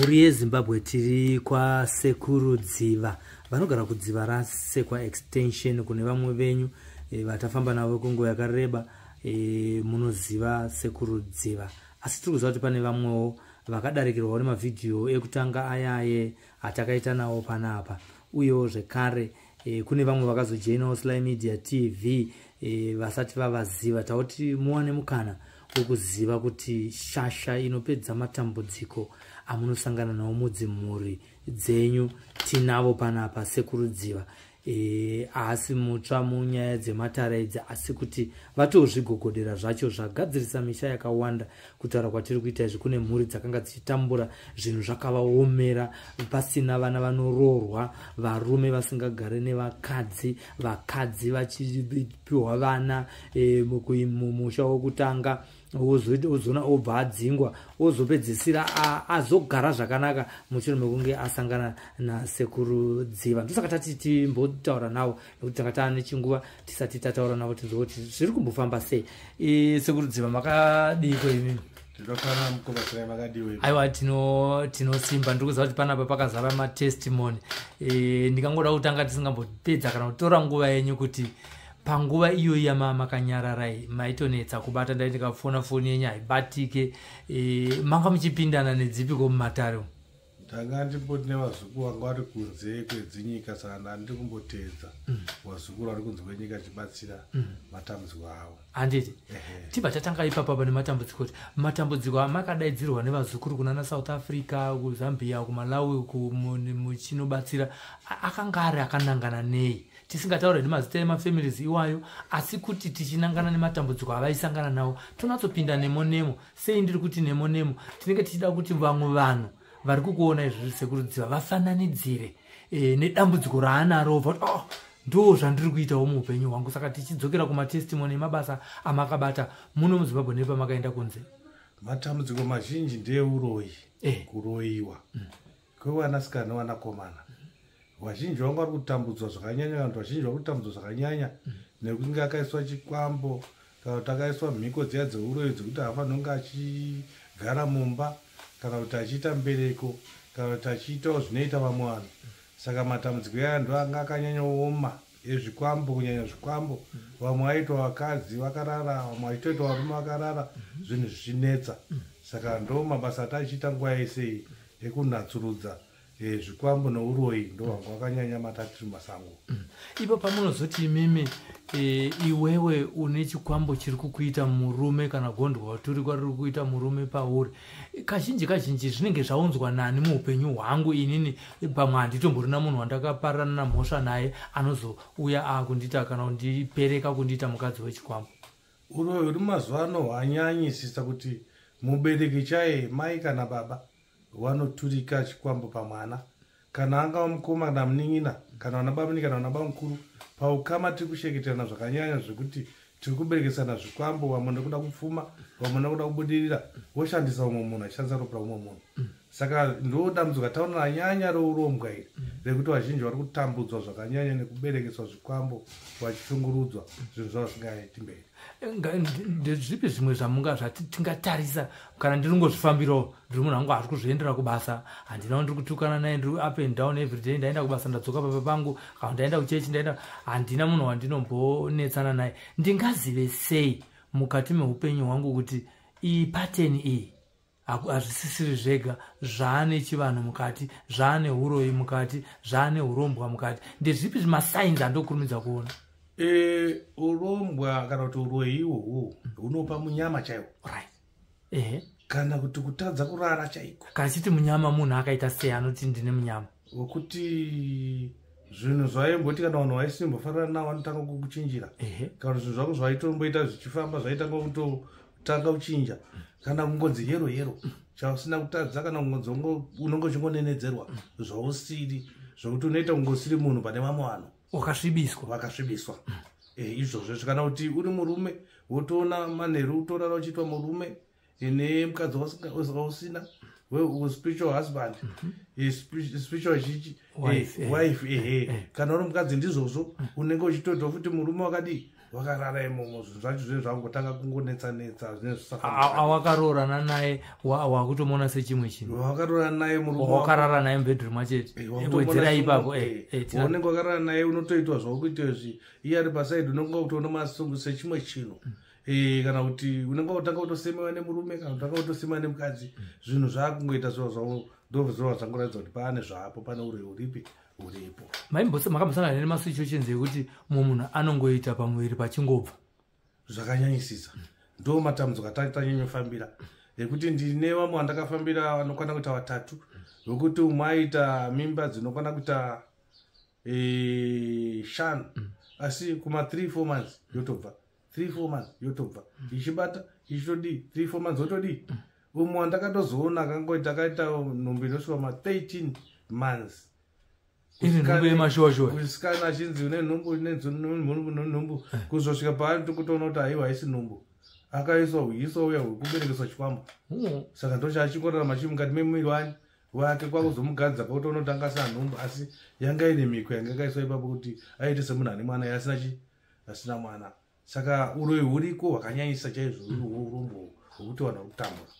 Muri Zimbabwe tiri kwa Sekuru Dziva. Vanogara kudziva rasekwa extension kune vamwe venyu vatafamba navo kungo yakareba munoziva Sekuru Dziva. Asi tiri kuziva kuti pane vamwewo vakadarikirwa nemavidhiyo ekutanga ayaye atakaita nawo panapa. Uyewo zvekare kune vamwe vakazojoinawo SlyMedia TV vasati vavaziva. Tauti muwane mukana wekuziva kuti shasha inopedza matambudziko amunosangana nawo mudzimhuri dzenyu tinavo panapa Sekuru Dziva. Asi mutsva munyaya dzematara idzi, asi kuti vatozvigogodera zvacho zvagadzirisa misha yakawanda. Kutaura kwatiri kuita izvi, kune mhuri dzakanga dzichitambura zvinhu zvakavaomera, pasina vana vanororwa, varume vasingagare nevakadzi, vakadzi vachipiwa vana mumusha wokutanga, ozona obva adzingwa, ozopedzisira azogara zvakanaka mushure mekunge asangana naSekuru Dziva. Ndosaka tati timbotaura navo nekuti tanga tane chinguva tisati tataura navo tizoti zviri kumbofamba sei. Sekuru Dziva, makadiko imimi? Reporter Mukoma Sly makadiwe. Aiwa, tinosimba. Ndiri kuziva kuti panapa pakazara matestimony. Ndikangoda kutanga tisingambopedza kana kutora nguva yenyu kuti panguva iyo makanyararai maitonetsa kubata, ndai ndikafona foni yenyu haibatike, manga muchipindana nedzipiko mumatare? Ndanga ndipoti nevazukuru vanga vari kunze kwedzinyika, saka ndandiri kumbotedza vazukuru vari kunze kwenyika chibatsira matambudziko avo. Handiti tibva tatanga ipapa nematambudziko, kuti matambudziko amakadaidzirwa nevazukuru kunana South Africa, kuZambia, kuMalawi, muchinobatsira akanga ari akanangana nei? Tisingataura nemazita emafamilies iwayo, asi kuti tichinangana nematambudziko avaisangana nawo, tonatsopinda nemo. Sei ndiri kuti nemo? Tinenge tichida kuti vamwe vanhu vari kukuona izvi Sekuru Dziva vafananidzire nedambudziko raanaro, ndo zvandiri kuitawo muupenyu hwangu. Saka tichidzokera kumatestimony emabasa amakabata muno muZimbabwe nepamakaenda kunze. Matambudziko mazhinji ndeuroyi, kuroyiwa kwevanasikana nevanakomana. Vazhinji vanga vari kutambudzwa zvakanyanya, vanhu vazhinji vari kutambudzwa zvakanyanya nekunge akaiswa chikwambo kana kuti akaiswa mhiko dziya dzeuroyi dzekuti haafaniri kunge achigara mumba kana kuti achiita mbereko kana kuti achiitawo zvinoita vamwe vanhu. Saka matambudziko aya ndo anga akanyanyaoma ezvikwambo, kunyanya zvikwambo. Vamwe vaitwa vakadzi vakarara, vamwe vaitoitwa varume vakarara, zvinhu zvichinetsa. Saka ndo mabasa atachiita nguva yese ekunatsurudza zvikwambo neuroyi, ndo vanga vakanyanya matatiri masango. Ipo pamunozoti imimi iwewe une chikwambo chiri kukuita murume kana gondwa waturikwa riri kuita murume pauri, kazhinji zvinenge zvaunzwa nani muupenyu hwangu inini? Pamwe handitomborina munhu wandakaparana namhosva naye anozouya akundita kana kundipereka kundiita mukadzi wechikwambo. Uroyi uri mazuva ano hwanyanyisisa kuti mubereki chaye, mai kana baba, vanoturika chikwambo pamwana, kana angava mukoma kana munin'ina, kana vanababa kana vanababa mukuru. Paukama tiri kusheketerana zvakanyanya zvekuti tiri kuberekesana zvikwambo, vamwe nekuda kupfuma, vamwe nekuda kubudirira, voshandisa umwe munhu achishandisa ropa umwe munhu. Saka ndo dambudziko rataona ranyanya rourombwa iri, rekuti vazhinji vari kutambudzwa zvakanyanya nekuberekeswa zvikwambo, vachishungurudzwa zvinhu zvavo zvisingaiti mberi. Ndezvipi zvimwe zvatingatarisa kana ndiringozvifambirawo? Ndiri munhu wangu ari kuzviendera kubasa, handina ndiri kutukana naye, ndiri up and down everyday, ndaenda kubasa ndadzoka papa pangu, kana ndaenda kuchechi handina munhu wandinombonetsana naye. Ndingazive sei mukati meupenyu hwangu kuti iyi pateni iyi hazvisisiri zvega, zvaane chivanhu mukati, zvaane uroyi mukati, zvaane urombwa mukati? Ndezvipi masainzi andokurumidza kuona? Urombwa kana kuti uroyi ihwohwo hunopa munyama chaiwo, kana kuti kutadza kurara chaiko. Kachiti munyama munhu akaita sei anoti ndine munyama? Wokuti zvinhu zvaimboti kana vanhu vaisimbofanira navo vanotanga kukuchinjira, kana zvinhu zvako zvaitomboita zvichifamba zvaitanga kutotanga kuchinja, kana kungonzi yero chausina kutadza, kana kungonzi unonge uchingonenedzerwa zvausiri, zvokuti unoita kungosiri munhu pane vamwe vanhu vakasvibiswa. Izvozvo kana kuti uri murume wotoona manheru utorara uchiitwa murume nemukadzi wausina, spiritual husband, spiritual wife. Kana uri mukadzi ndizvozvo unenge uchitoitwa futi murume wakadii wakarara imomo zvinhu zvacho zvinhu zvangotanga kungonetsanetsa zvinenge awakarorana naye wakutomona sechimwe chinhu wakarorana naye wakarara naye mubedroom achete wedzera ipapo unenge wakarara naye unotoitwa zvakuitezvi iye ari pasaidi unenge kutoona masungu sechimwe chinhu kana kuti unenge utanga kutosemewa nemurume kana utanga kutosemewa nemukadzi zvinhu zvakungoita ndozvova zvangoratidza kuti pane zvapo pane uripi uripo makambosangana nemasituations ekuti mumwe munhu anongoita pamuviri pachingobva zvakanyanyisisa ndo matambudziko atanyanyofambira ekuti ndine vamwe vandakafambira vanokwana kuita 3 vekuti umwe aita mimba dzinokwana kuita 5 asi kuma 3-4 months yotobva 3-4 months yotobva ichibata ichitodii 3-4 months otodii umwe wandakatozoona akangoita akaita nhumbi inosvika ma 13 months kusikana achinzi une nhumbu kuzosvika paari tokutoona kuti aiwa haisi nhumbu akaiswa huiso uya hwekuberekeswa chikwama saka ndochachikorera mukati memuviri wake kwakuzomugadza kwautoona kuti anga asina nhumbu asi yanga ine miko yanga akaiswa ipapo kuti aite semunhu ane mwana asina mwana saka uroyi huriko hwakanyanyisa chaizvo urombo hwokuti vanhu vakutambura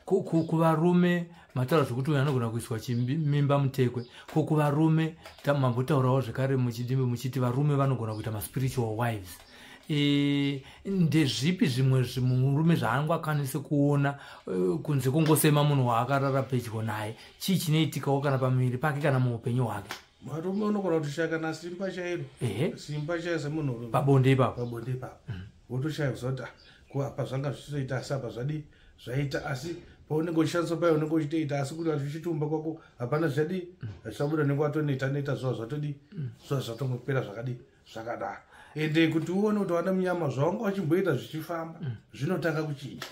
kuvarume mataura zvokuti uyu anogona kuiswa chimimba mutekwe kuvarume mambotaurawo zvekare muchiti varume vanogona kuita maspiritual wives ndezvipi zvimwe murume zvaangakwanise kuona kunze kungosema munhu waakarara pedyo naye chii chinoitikawo kana pamuviri pake kana muupenyu hwake varume unogona kutoshaya kana simba chairo simba chayo semunhu pabonde ipapo wotoshaya kuzoti apa zvanga zvichitoita asi apa zvaita asi paunenge uchishandiswa payo unenge uchitoita asi kuti vachichitumba kwako hapana zvichadii zvichabuda nenge watoneta zuva zvatodii zuva zvatongopera zvakadaro ende kuti uone kuti wana munyama zvawanga wachimboita zvichifamba zvinotanga kuchinja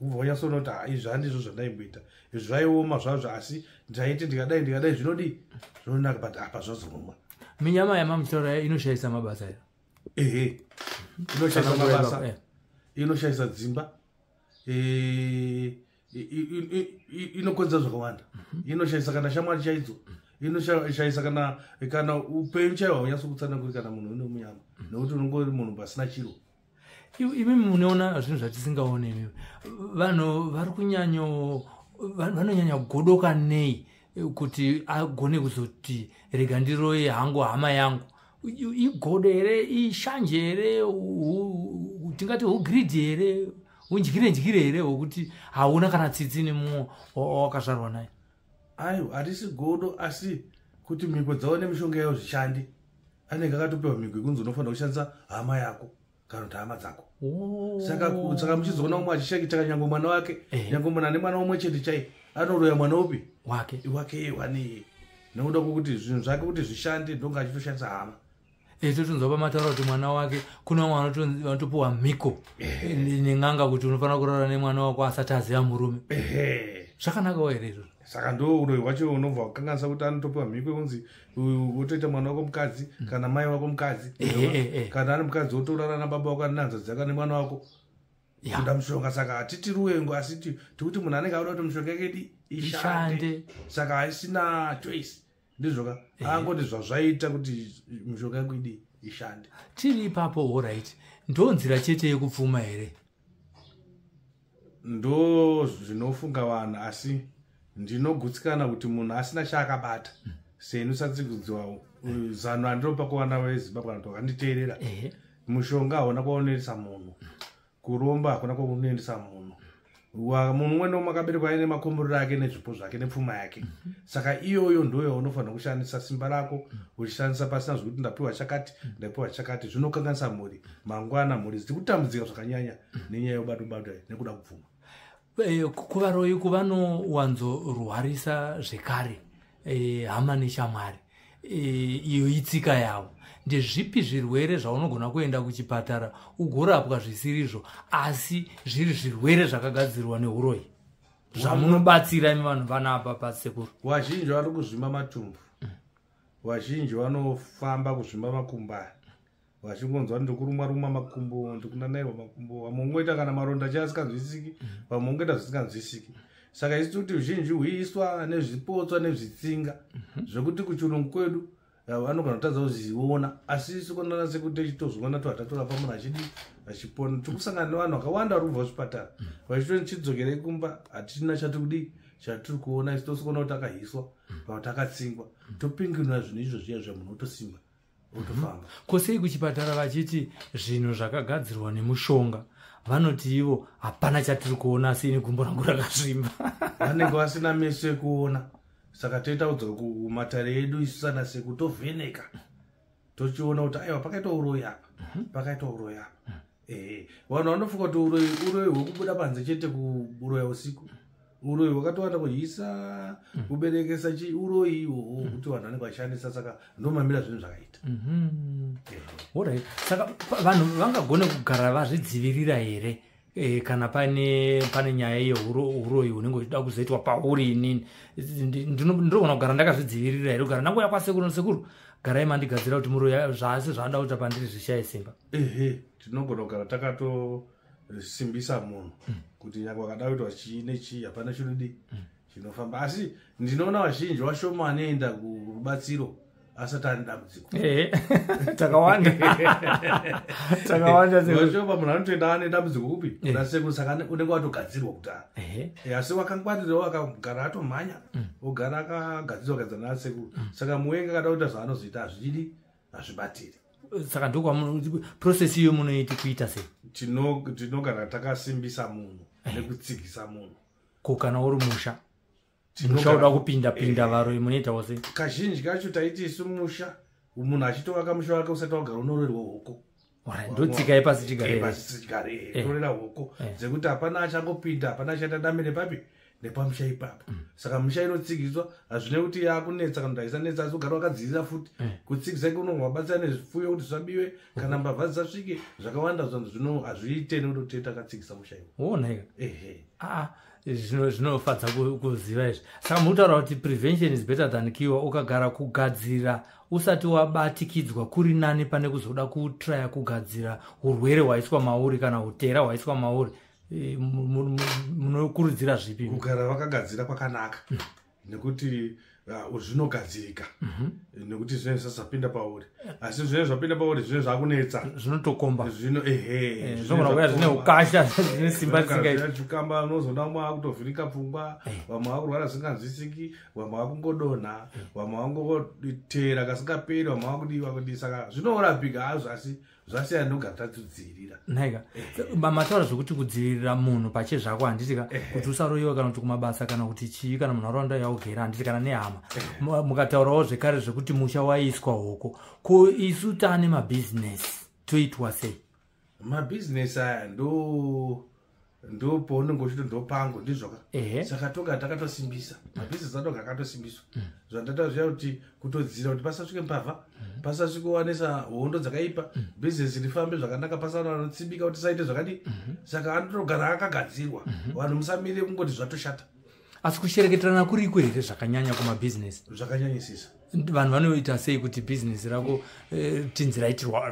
ubva wanyasoona kuti izvi handizvo zvandaimboita izvi zvaioma zvazvo asi ndaite ndikadai zvinodii zvinonaka but apa zvazoruma minyama yamamuchitaura inoshayisa mabasa inoshayisa mabasa inoshayisa dzimba inokonza zvakawanda inoshayisa kana shamwari chaidzo inoshayisa kana upenyu chaiwo haunyatsokutsana kana munhu une munyama nekuti unongori munhu pasina chiro imi munoona zvinhu zvatisingaone imi vanhu vari vanonyanya kugodoka nei kuti agone kuzoti rega ndiroye hangu hama yangu igodo here ishanje here tingati ugridhi here undyire here hwokuti hauna kana tsitsi nemumwe wakazvarwa naye aiwa hatisi godo asi kuti mhiko dzavo nemishonga yayo zvishandi anenge akatopewa mhiko yekunzi unofanira kushandisa hama yako kana kuti hama dzako saka muchizoona umwe achishakitaka nyange mwana wake nyange munhu ane mwana umwe chete chai anoroya mwana upi wake wane nekuda kwokuti zvinhu zvake kuti zvishande ndonga achitoshandisa hama totunzwa pamataura kuti mwana wake kuna mwana vanotopiwa mhiko nen'anga kuti unofanira kurara nemwana wako asati aziva murume zvakanakawo here izvozvo saka ndo uroyi hwacho unobva kukanganisa kuti anotopiwa mhiko yekunzi wotoita mwana wako mukadzi kana mai wako mukadzi kana ari mukadzi wotorara nababa wako ane nanza dzaka nemwana wako kuda mushonga saka hatiti ruwengo asi tikuti munhu anenge auda kuti mushonga yake ishande saka haisina choice ndizvoka angoti zvazvaita kuti mishonga yangu ishande tiri ipapo oright ndo nzira chete yekupfuma here ndo zvinofunga vanhu asi ndinogutsikana kuti munhu asina chaakabata seinosatsikudziwa zano andinopa kuvana vezimbabwe vanhu vakanditeerera mushonga hauna kwaunoendesa munhu kuromba hakuna kwaunoendesa munhu munhu umwe nomwe akaberekwa aine makomborero ake nezvipo zvake nepfuma yake saka iyoyo ndoyo unofanira kushandisa simba rako uchishandisa pasina zvekuti ndapiwa chakati zvinokanganisa mhuri mangwana mhuri dziri kutambudzika zvakanyanya nenyaya yobatobatwa nekuda kupfuma kuvaroyi kuvanowanzorwarisa zvekare hama neshamwari iyo itsika yavo ndezvipi zvirwere zvaunogona kuenda kuchipatara ugorapwa zvisirizvo asi zviri zvirwere zvakagadzirwa neuroyi zvamunobatsira imi vanhu vanapa pasekuru vazhinji vari kuzvimba matumbu vazhinji vanofamba kuzvimba makumbo aya vachingonzwa ndikurumwa makumbo ndikunanaiwa makumbo vamwe ungoita kana maronda chaasinganzwisiki vamwe ungoita zvisinganzwisiki saka isi kuti zhinji huiswa nezvipotswa nezvitsinga zvekuti kuchirungu kwedu vanogona kutadza kuziona asi sikonana sekuti chitozoona to atatora pamuna achidi achipona tikusangana nevanhu vakawanda vari kubva kuchipatara vachitoni chidzokerei kumba hatina chatiri kuona isi tosikuona kuti akahiswa pakuti akatsingwa topinginwa zvinhu izvo zviya zvamunhu otosimba otofamba kwosei kuchipatara vachiti zvinhu zvakagadzirwa nemushonga vanoti ivo hapana chatiri kuona asi ine gumbo rangu rakasvimba vanenge vasina meso ekuona saka toita kudzoka kumatare edu isu sana sekutovheneka tochiona kuti aiwa pakaita uroyi apa pakaita uroyi apa vanhu vanofunga kuti uroyi hwekubuda panze chete kuroya usiku uroyi hwakatowanda kuhisa kuberekesa uroyi ihwohwo kuti vanhu vanenge vachishandisa saka ndomamira zvinhu zvakaita alright saka vanhu vangagone kugara vazvidzivirira here kana pane nyaya yeuroyi hunenge uchida kuzoitwa pauri inini ndinogona kugara ndakazvidzivirira here kugara ndangoya kwasekuru garai mandigadzira kuti muroyi zvasi zvanoda kuita pandiri zvishaye simba tinogona kugara takatosimbisa munhu kuti nyangwe vakada kuitwa chii nechii hapana chinodi chinofamba asi ndinoona vazhinji vashoma anoenda kurubatsiro asati ane dambudziko takawanda vashoma munhu anotoenda ane dambudziko kupi kuna sekuru saka unenge watogadzirwa kudhara asi wakangwarirawo akagara atomhanya ogara akagadzirwa kugadzira na sekuru saka muwengi akada kuita zvaanozoita hazvidi hazvibatiri saka ndokwamprocess iyo munoiti kuita sei tinogara takasimbisa munhu nekutsigisa munhu ko kana uri musha uda kupinda varoi munoitawo sei kazhinji kacho taiti isu musha munhu achitovaka musha wake usati wagara unororerwa huko ndotsikai pasi chigare torera huko dzekuti hapana achangopinda hapana achaita damire papi nepamusha ipapo saka musha inotsigiswa hazvine kuti yakunetsa kana kuti haisanetsa asi ugara wakadzivirira futi kutsigisa kunovabatsira nezvifuyo kuti zvabiwe kana mbavha dzisasvike zvakawanda zvino hazviite nekuti takatsigisa musha iwo zvinofadza kuziva izvi saka mutaura kuti prevention is better than cure ukagara kugadzira usati wabatikidzwa kuri nani pane kuzoda kutraya kugadzira urwere hwaiswa mauri kana hutera hwaiswa mauri munokurudzira zvipi kugara vakagadzira kwakanaka nekuti zvinogadzirika nekuti zvinenge zvasapinda pauri asi zvinenge zvapinda pauri zvinenge zvakunetsa zvinotokomba zvinogona kuya zvine ukasha zvine simba zingaichukamba unozoda mwe akutovhirika pfungwa vamwe vakurwara zvisinganzwisiki vamwe vakungodonha vamwe vangotera kasingaperi vamwe vakudiwa kuti saka zvinorapika hazvo asi zvasiyana nogara tatidzivirira naika mataura zvokuti kudzivirira munhu pache zvako handitika kuti usaroyiwa kana kuti kumabasa kana kuti chii kana munharaunda yaugera handiti kana nehama mukataurawo zvekare zvekuti musha waiswa hoko ko isu taane mabhizinesi toitwa sei mabhizinesi aya ndo paunenge uchiti ndopangu ndizvoka saka toga takatosimbisa mabhizinesi adoga akatosimbiswa zvandata zviya kuti kutodzira kuti pasasvike mbavha pasasvike wanesa hondo dzakaipa bhizinesi rifambe zvakanaka pasana vanotsimbika kuti saite zvakadii saka anotogara akagadzirwa vanhu musamire kungoti zvatoshata asi kushereketerana kuriko here zvakanyanya kumabhizinesi zvakanyanyisisa vanhu vanoita sei kuti bhizinesi rako tinzi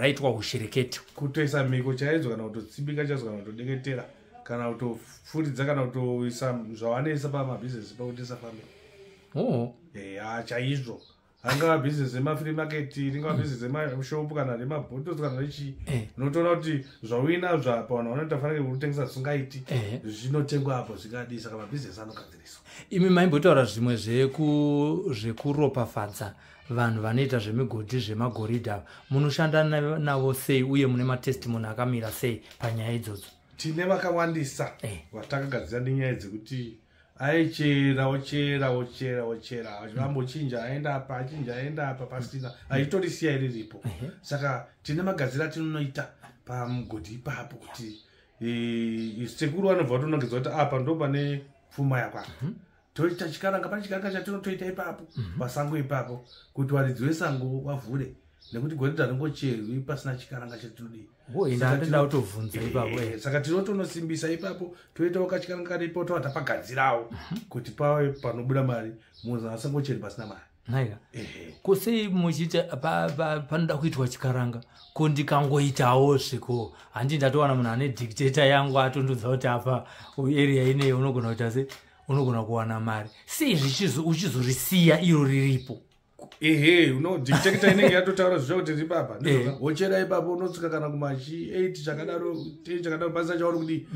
raitwa ushereketi kutoisa mhiko chaidzo kana kutotsimbika chaidzo kana kutodeketera kana kutofuridza kana kutoisa zvawanoisa pamabhizinesi pakuti isafambe chaizvo angava bhizinesi remafree market ringava bhizinesi remashopu kana remabhotos kana rechii unotoona kuti zvauinazva pavanhu vanoita fanike kutengesa zvisingaiti zvinotengwa apo zvingadii saka mabhizinesi anogadziriswa imi maimbotaura zvimwe zvekuropafadza vanhu vanoita zvemigodhi zvemagoridha munoshanda navo sei uye mune matestimoni akamira sei panyaya idzodzo tine vakawandisa vatakagadzira nenyaya dzekuti aichera ochera achivambochinja aenda apa achinja aenda apa pasina aitorisiya iriripo saka tine magadzira tinonoita pamugodhi ipapo kuti sekuru vanobva tonongedzwa kuti apa ndo pane pfuma yakwapa toita chikaranga pane chikaranga chatinotoita ipapo pasango ipapo kuti varidzi vesango vavhure nekuti goridha ringocherwi pasina chikaranga chatinodii ndatoda kutovhunza ipapo saka tinotonosimbisa ipapo toitawo kachikaranga karipo tova tapagadzirawo kuti pave panobuda mari munhu asangocheri pasina mari naika kusei muchiti panoda kuitwa chikaranga ko ndikangoitawo sviko handi ndatowana munhu ane dictator yangu atondudza kuti apa area ineyi unogona kuita se unogona kuwana mari sei uchizorisiya iro riripo Unodictator inenge yatotaura zvokuti tiri papa wochera ipapo unotsika kana kumachi 8 chakadaro 10 chakadaro basa chauri kudi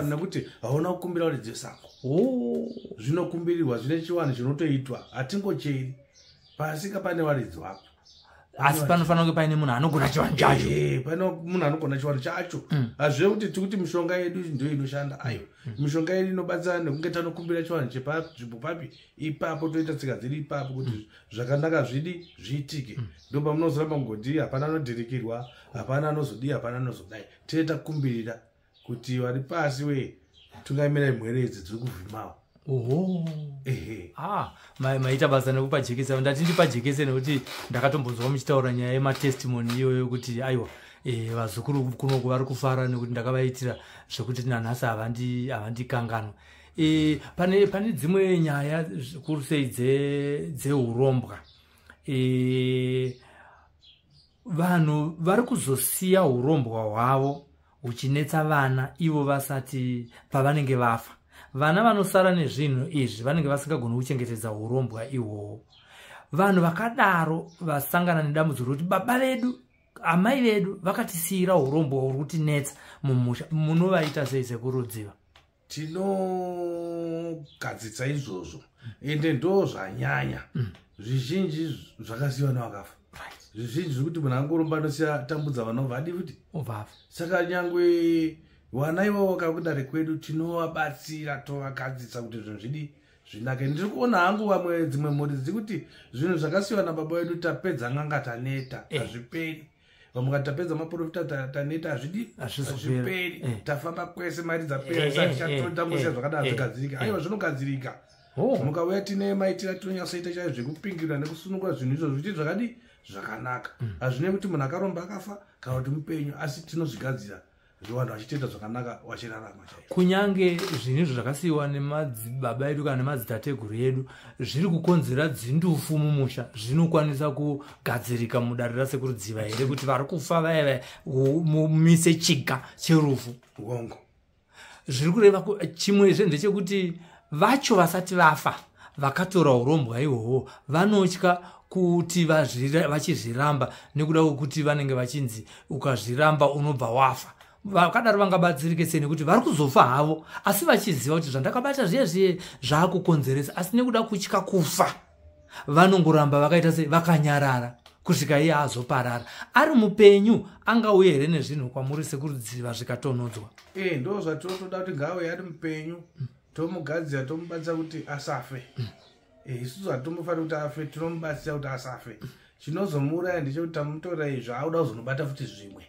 nekuti hauna kukumbira kuti dzesango zvinokumbirirwa zvine chiwani chinotoitwa hatingocheri pasika pane waridzi wako asi panofanira kunge paine munhu anogona chiwani chacho pane munhu anogona chiwani chacho hazvive kuti tikuti mishonga yedu ndio inoshanda ayo mishonga yedu inobatsira nekunge tanokumbira chiwani chepanzvimbo papi ipapo toita tsika dziri ipapo kuti zvakanaka zvidi zviitike ndo pamunozoramba mugodi hapana anodhirikirwa hapana anozodii hapana anozodai toita kukumbirira kuti vari pasi we tungaimira imweredzi dziri kuvhimawo maita basa nekupa jekese ndati ndipa jekese nekuti ndakatombonzwa muchitaura nyaya yematestimoni iyoyo kuti aiwa vazukuru kuno vari kufara nekuti ndakavaitira zvekuti nanhasi havandikanganwa. Pane dzimwe nyaya zvikuru sei dzeurombwa vanhu vari kuzosiya urombwa hwavo huchinetsa vana ivo vasati pavanenge vafa. Vana vanosara nezvinhu izvi vanenge vasingagoni kuchengetedza urombwa ihwohwo. Vanhu vakadaro vasangana nedambudziko kuti baba vedu amai vedu vakatisiyira urombwa huri kutinetsa mumusha, munovaita sei Sekuru Dziva? Tinogadzitsa izvozvo ende ndo zvanyanya zvizhinji zvakasiyiwa nevakafa. Zvizhinji zvekuti munhu angoromba anosiya tambudza vana vadi kuti saka nyangwe vana ivo vakakudare kwedu tinovabatsira tovagadzitsa kuti zvinhu zvidi zvinake. Ndiri kuona hangu vamwe dzimwe mhuri dzikuti zvinhu zvakasiyiwa nababa vedu tapedza n'anga taneta hazviperi. Vamwe kati tapedza maprofita taneta hazviperi. Tafamba kwese mari dzapera tisatotambosiya zvakadaro zvigadzirika. Aiwa zvinogadzirika. Mukauya tine maitira tinonyatsoita chaizvo zvekupingirira nekusunungura zvinhu izvo zviti zvakadi zvakanaka. Hazvine kuti munhu akaromba akafa kana kuti mupenyu asi tinozvigadzira vanhu vachitoita zvakanaka vachirarama chaizvo. Kunyange zvinhu izvo zvakasiyiwa nemadzibaba edu kana nemadzitateguru edu zviri kukonzera dzindufu mumusha zvinokwanisa kugadzirika mudare raSekuru Dziva here kuti vari kufa vaya mumise chiga cherufu? Uongo. Zviri kureva chimwezve ndechekuti vacho vasati vafa vakatora urombwa ihwohwo vanotya kuti vachizviramba nekuda kwokuti vanenge vachinzi ukazviramba unobva wafa. Vakadaro vangabatsirike sei nekuti vari kuzofa havo asi vachiziva kuti zvandakabata zviye zvaakukonzeresa asi nekuda kutya kufa vanongoramba vakaita sei vakanyarara kusvika iye azoparara. Ari mupenyu angauye here nezvinhu kwamuri Sekuru Dziva zvikatonodzwa? Ndo zvatinotoda kuti ngaauye ari mupenyu tomugadzira tomubatsira kuti asafe. Isusu hatombofanira kuti afe tinomubatsira kuti asafe. Chinozomuuraya ndechekuti tamutora izvo auda kuzonobata futi zvimwe.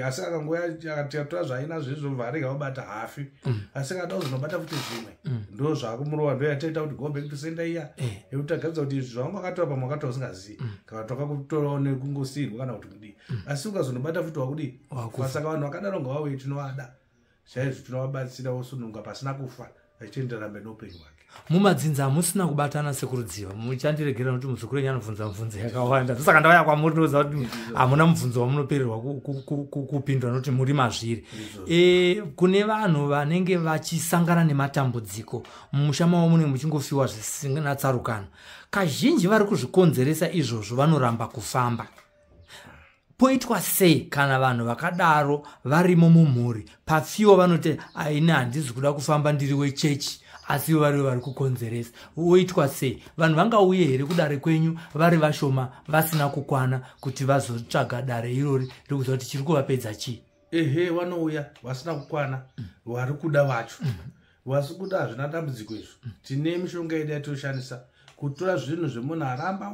Asi akangoya akatora zvainazvo izvo arega kubata hafi asi akada kuzonobata futi zvimwe ndo zvakumurova ndo yataita kuti go back to sender iya yekuti agadzira kuti izvi zvawanga akatoa pamwe akatoa usingazivi kana toka kutorawo nekungosiyirwa kana kuti kudii asi ukazonobata futi wakudii. Saka vanhu vakadaro ngavauye tinovada chaizvo tinovabatsira wosununga pasina kufa achitenderera mberi noupenyu hwake. Mumadzinza hamusina kubatana Sekuru Dziva, muchandiregera kuti muzukuru wenyu anobvunza mibvunzo yakawanda. Saka ndauya kwamuri ndoziva kuti hamuna mubvunzo wamunopererwa kupindwa nokuti muri mazviri. Kune vanhu vanenge vachisangana nematambudziko mumusha mavo munenge muchingofiwa zvisina tsarukano, kazhinji vari kuzvikonzeresa izvozvo vanoramba kufamba. Poitwa sei kana vanhu vakadaro varimo mumhuri pafiwa vanoti aine handisi kuda kufamba ndiri wechechi asi vari kukonzeresa? Woitwa sei? Vanhu vangauye here kudare kwenyu vari vashoma vasina kukwana kuti vazotsvaga dare irori rikuziva kuti chiri kuvapedza chii? Vanouya vasina kukwana vari kuda vacho vasi kuda hazvina dambudziko izvo. Tine mishonga yedu yatoshandisa kutora zvinhu zvemunhu aramba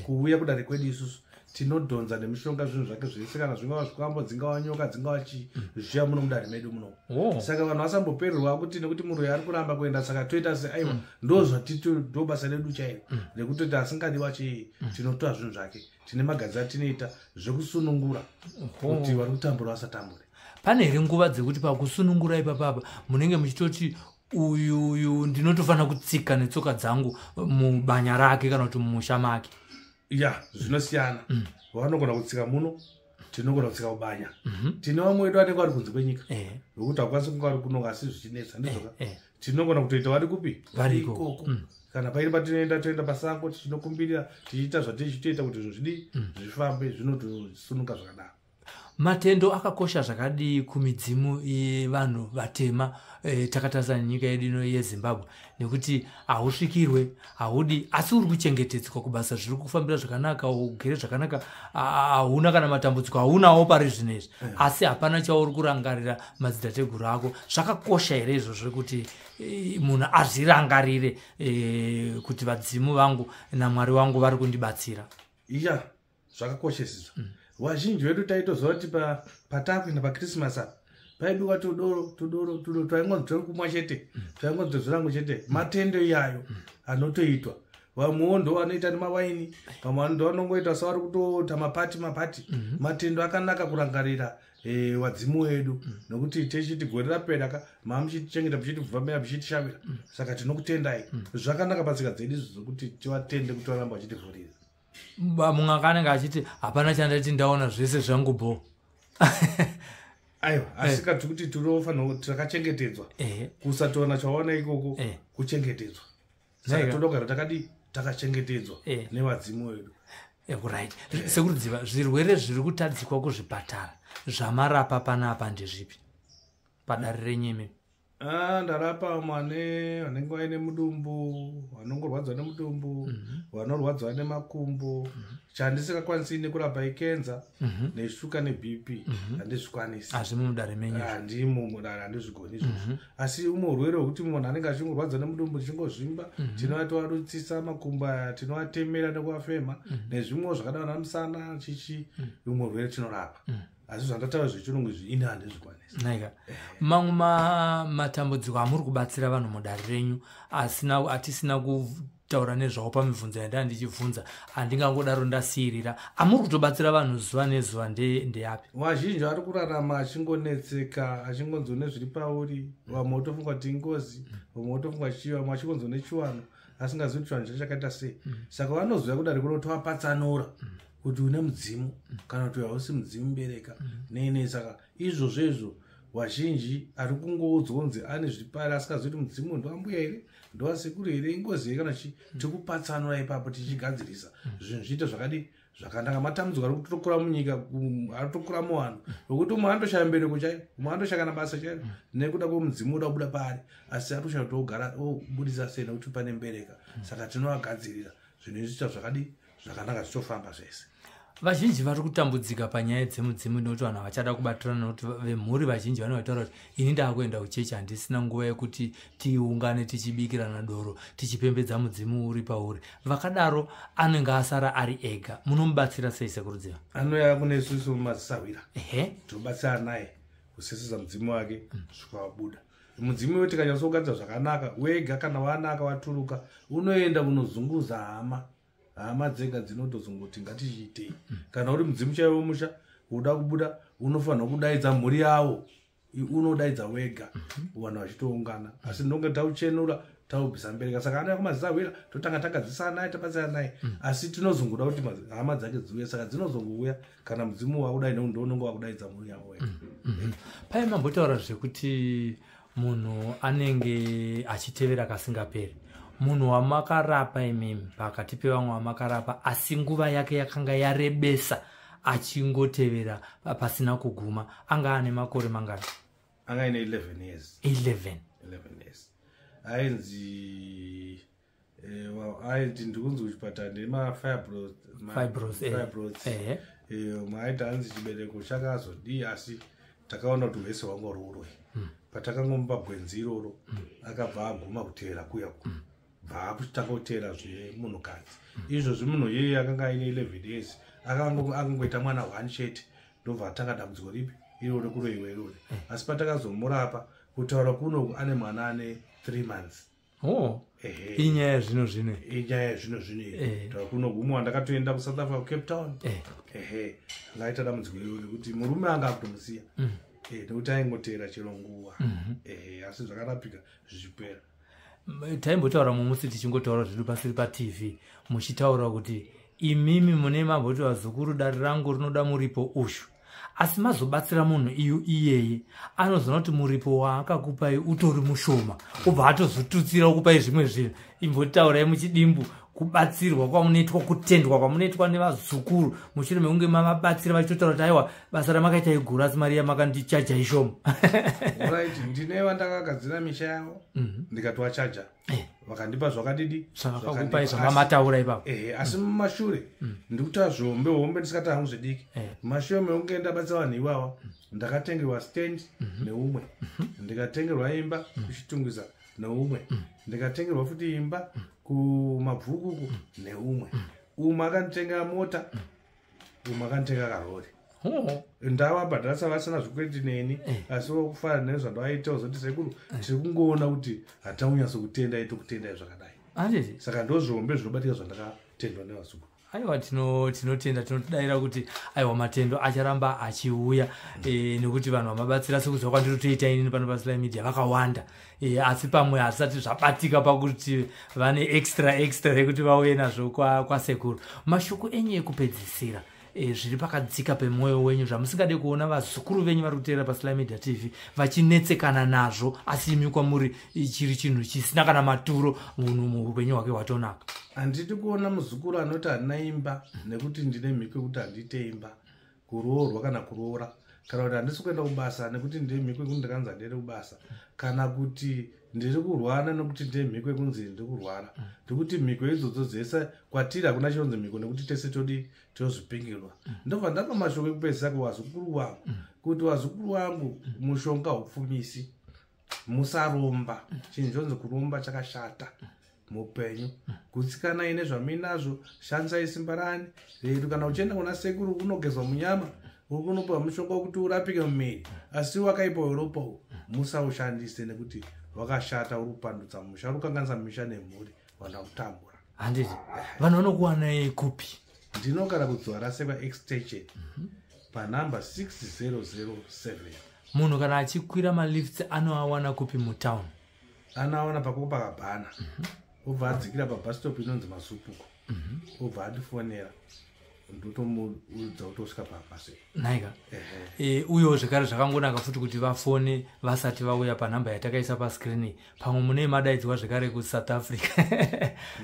kuuya kudare kwedu isusu tinodhonza nemishonga zvinhu zvake zvese kana zvingava zvikwambo dzingava nyoka dzingava chii zviya muno mudare medu muno. Saka vanhu vasambopererwa kuti nekuti munhu ari kuramba kuenda saka toita se aiwa ndo ndo basa redu chairo nekutoti asingadiwa chii tinotora zvinhu zvake. Tine magadzira tinoita zvekusunungura kuti vari kutambura vasatambure. Pane here nguva dzekuti pakusunungura ipapapa munenge muchitoti uyu ndinotofanira kutsika netsoka dzangu mubanya rake kana kuti mumusha make? Zvinosiyana. Vanogona kutsika muno, tinogona kutsika kubanya. Tine vamwe vedu vanenge vari kunze kwenyika nokuti hakwanisi kunge vari kuno asi zvichinetsa ndizvoka tinogona kutoita vari kupi? Vari ikoko. kana paine patinoenda toenda pasango tichinokumbirira tichiita zvatichitoita kuti zvinhu zvidii zvifambe zvinotosunuka zvakadaro. Matendo akakosha zvakadii kumidzimu yevanhu vatema takatarisa nyika yedu ino yeZimbabwe nekuti ahusvikirwe ahudi asi uri kuchengetedzwa kubasa zviri kufambira zvakanaka ugere zvakanaka hauna kana matambudziko haunawo pari zvinezvi asi hapana chauri kurangarira madzitateguru ako. Zvakakosha here izvozvo kuti munhu azvirangarire kuti vadzimu vangu naMwari wangu vari kundibatsira? Iya, zvakakoshesizvo. Vazhinji vedu taitoziva kuti patakuenda paKrismasi apa paibiwa tudoro twaingonzi tori kumwa chete, twaingonzi zvirango chete, matendo iyayo anotoitwa. Vamwewo ndo vanoita nemawaini, vamwe ndo vanongoita savari kutota mapati. Matendo akanaka kurangarira wadzimu wedu nokuti tichiti gore rapera mamuchitichengeta muchitivhambira muchitishavira. Saka tinokutendai. Zvakanaka patsika dzedu zvokuti tivatende kuti varamba vachitivhurira. Mumwe akanenge achiti hapana chandati ndaona zvese zvangu bo. Aiwa, asi kati kuti tinofanira takachengetedzwa. Kusatoona chaona ikoko kuchengetedzwa. Saka todogara takachengetedzwa nevadzimu vedu. Right. Sekuru Dziva, zvirwere zviri kutadzikwa kuzvipatara zvamarapa panapa ndezvipi padare renyeme? Ndarapa mwane vanenge vaine mudumbu, vanongorwadzwa nemudumbu, vanorwadzwa nemakumbo. Chandisingakwanisi nekurapa ikenza neshuka neBP handizvikwanisi. Azvimudare menyu. Handimo mudare handizvigoni izvozvo. Asi urwere hwekuti munhu anenge achingorwadzwa nemudumbu tichingozvimba, tinoatoarutsisa makumbo aya, tinoatemera nekuafema nezvimwewo zvakadaro namusana chichi, umwe urwere tinorapa. Asi zvandataura zvechirungu izvi ini handizvikwanisi. Naika. Mamwe matambudziko amuri kubatsira vanhu mudare renyu atisina kutaura nezvawo pamibvunzo yandanga ndichibvunza handingangodaro ndasiyirira. Amuri kutobatsira vanhu zuva nezuva ndeyapi? Vazhinji vari kurarama achingonetseka, achingonzwa nezviri pauri, vamwe votofunga kuti ingozi, vamwe votofunga chiva, vamwe achingonzwa nechiwano asingazivi kuti chiwano chakaita sei. Saka vanozouya kudare kuno tovapatsanura kuti une mudzimu kana kuti hausi mudzimu mubereka nei. Saka izvozvo vazhinji ari kungodzonzi ane zvipari asikazivi kuti mudzimu ndoambuya here, ndoasekuru here, ingozi here kana tikupatsanura ipapo tichigadzirisa zvinhu zviite zvakadii zvakanaka. Matambudziko ari kutokura munyika, ari kutokura muvanhu vokuti umwe andoshaya mbereko chaiyo, umwe andoshaya basa chaiyo nekuda kwemudzimu uda kubuda paari, asi atoshaya kuti ogara obudisa sei nekuti pane mbereka. Saka tinovagadzirira zvinhu izviita zvakadii zvakanaka zvichofamba zvese. Vazhinji vari kutambudzika panyaya dzemudzimu nokuti vanhu vachada kubatirana nokuti vemhuri vazhinji vanotaura kuti ini ndakuenda kuchechi handisina nguva yekuti tiungane tichibikirana doro tichipembedza mudzimu uri pauri. Vakadaro anenge asara ari ega. Munomubatsira sei Sekuru Dziva? Anouya kune isusu mumazisawira tobatsira naye kusesesa mudzimu wake zvikabuda. Mudzimu wetu tikanyatsogadza zvakanaka wega, kana wanaka waturuka unoenda kunozunguza hama dzega dzinotozungoti ngatichiitei. Kana uri mudzimu chaiwo musha uda kubuda unofanira kudaidza mhuri yawo, unodaidza wega vanhu vachitoungana. Asi ndonge tauchenura taubvisa mbereka. Saka anouya kumazisawira totanga tagadzisana naye tabatsira naye, asi tinozongoda kuti hama dzake dziuye. Saka dzinozongouya kana mudzimu wakudai ndo unonge wakudaidza mhuri yawo wega. Pai mambotaura zvekuti munhu anenge achitevera kasingaperi. Munhu wamakarapa imimi pakati pevamwe wamakarapa asi nguva yake yakanga yarebesa achingotevera pasina kuguma, anga ane makore mangani? Anga ane 11 years. 11 years. Ainzi ndikunzi kuchipatara nemafibros. Maaita anzi chibereko chakazodii, asi takaona kuti hwese wangu ruroi. Patakangomupa gwenzi iroro akabva aguma kutevera kuyaku. Vaakutangotera zvemunhukadzi. Izvozvi munhu yeye akanga aine 11 years akangoita mwana 1 chete, ndobva atanga dambudziko ripi iroro kuroiwa iroro. Asi patakazomurapa kutaura kuno ane mwana ane 3 months. Inyaya zvino zvino. Inyaya zvino zvino. Taura kuno gumwa ndakatoenda kuSouth Africa Cape Town. Ngaita dambudziko iroro kuti murume anga akutomusiya. Nekuti aingotera chero nguva. Asi zvakarapika zvichipera. Taimbotaura mumusi tichingotaura zviri pasiri paTV muchitaura kuti imimi mune mabhoti vazukuru dare rangu rinoda muripo ushu. asi mazobatsira munhu iyeye anoziva kuti muripo waakakupai utori mushoma ubva atozotutsira kupai zvimwe zvinhu. Imbotaurai muchidimbu kubatsirwa kwamunoitwa, kutendwa kwamunoitwa nevazukuru mushure mekunge mamabatsira vachitotaura kuti aiwa basa ramakaita iguru asi mari yamakandichaja ishoma. Right, ndinewa ndakagadzira misha yavo ndikatovachaja vakandipa zvakadidi zvakakupai zvamamataura ipapo. Asi mumashure ndikuta hombe ndisikati hangu zvidiki. Mashure mekunge ndabatsira vanhu ivava ndakatengerwa stand neumwe, ndikatengerwa imba kuchitungwiza neumwe, ndikatengerwa futi imba kumabvukuku neumwe. Umwe akanditengera mota, umwe akanditenga karori. Ndavabhadharisa vasina zvikweti neni, asi kufara nezvandaita uzoti sekuru tiri kungoona kuti hataunyaso kutendai tokutendai zvakadai. Saka ndozvombe zvinobatika zvandakatendwa nevazukuru. Aiwa tinotenda, tinotodaira kuti aiwa matendo acharamba achiuya nekuti vanhu vamabatsira sekuziva kwandinotoita inini pano paSly Media vakawanda, asi pamwe hasati zvabatika pakuti vane extra yekuti vauye nazvo kwasekuru. Mashoko enyu ekupedzisira zviri pakadzika pemwoyo wenyu zvamusingade kuona vazukuru venyu vari kuteera paSlyMedia TV vachinetsekana nazvo, asi imi kwamuri chiri chinhu chisina kana maturo muupenyu hwake hwatonaka. Handiti kuona muzukuru anoti handina imba nekuti ndine mhiko yekuti handite imba, kuroorwa kana kuroora, kana kuti handisi kuenda kubasa nekuti ndine mhiko yekuti ndakanzi handiri kubasa, kana kuti ndiri kurwara nekuti ndine mhiko yekunzi ndiri kurwara. Ndikuti mhiko idzodzo dzese kwatiri hakuna chinonzi mhiko nekuti tese tozvipingirwa. Ndobva ndapa mashoko ekupedzisa kuvazukuru vangu kuti vazukuru vangu mushonga haupfumisi, musaromba. Chinhu chonzi kuromba chakashata mupenyu. Gutsikana ine zvamuinazvo, shandisai simba rani. Redu kana uchienda kuna sekuru unogezwa munyama, ukunopa mushonga wekuti urapike mumiri, asi wakaipa weropa musaushandise nekuti wakashata, uri kupandudza musha, uri kukanganisa misha nemhuri, wanda kutambura. Handiti vanhu vanokuwanai kupi? Ndinogara kudziva rasekwa extension panhamba 6007. Munhu kana achikwira malifts anoawana kupi mutown? Anoawana pako pakabhana, obva adzikira pabus stop inonzi Masupuko, obva andifonera ndotomuudza kutosvika pabasi. Naika uyewo zvekare zvakangonaka futi kuti vafone vasati vauya panhamba yatakaisa paskrini. Pamwe mune madaidzwa zvekare kuSouth Africa.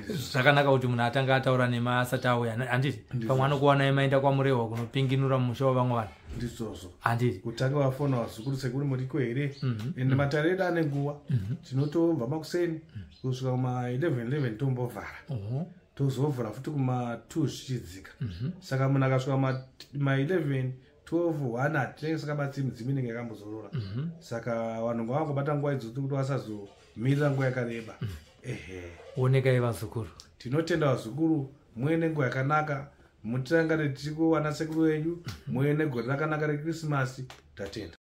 Zvakanaka kuti munhu atanga ataura nema asati auya. Handiti pamwe anokuwanai maenda kwamurehwa kunopinginura musha wavamwe vanhu. Ndizvozvo. Handiti kutanga vafona vazukuru sekuru muriko here. Ende matare edu ane nguva, tinotobva makuseni kusvika kuma11 tombovhara, tozovhura futi kuma2 zvichidzika. Saka munhu akasvika ma11 12 1 hatinenge sakabatsi midzimu inenge yakambozorora. Saka vanhu ngavangobata nguva idzodzo kuti vasazomirira nguva yakareba. Onekai vazukuru, tinotenda vazukuru muine nguva yakanaka, mutirangane tiri kuwana sekuru wenyu, muine gore rakanaka reKrisimasi. Tatenda.